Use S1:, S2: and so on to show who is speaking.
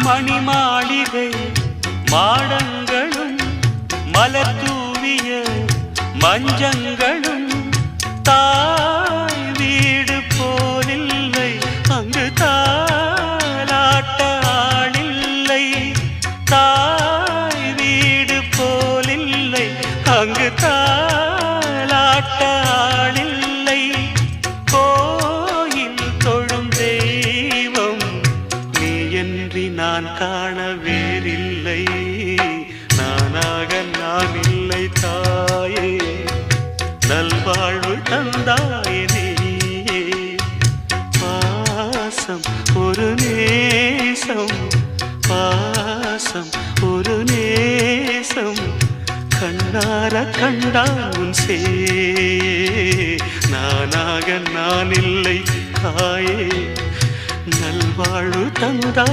S1: மணிமாளிகை மாடங்களும் மலர் தூவிய மஞ்சங்களும் தாய் வீடு போலில்லை, அங்கு தாலாட்ட ஆளில்லை. தாய் வீடு போலில்லை, அங்கு தாலாட்ட ஆளில்லை. கோயில் தொழும் தெய்வம் நீ என்று நான் காண வேறில்லை. நானாக நான் இல்லை தாயே, நல்வாழ்வு தந்தாயே நீயே. பாசம் ஒரு நேசம், பாசம் ஒரு நேசம், கண்ணார கண்டான் உன் சே. நானாக நான் இல்லை தாயே, நல்வாழ்வு தந்தா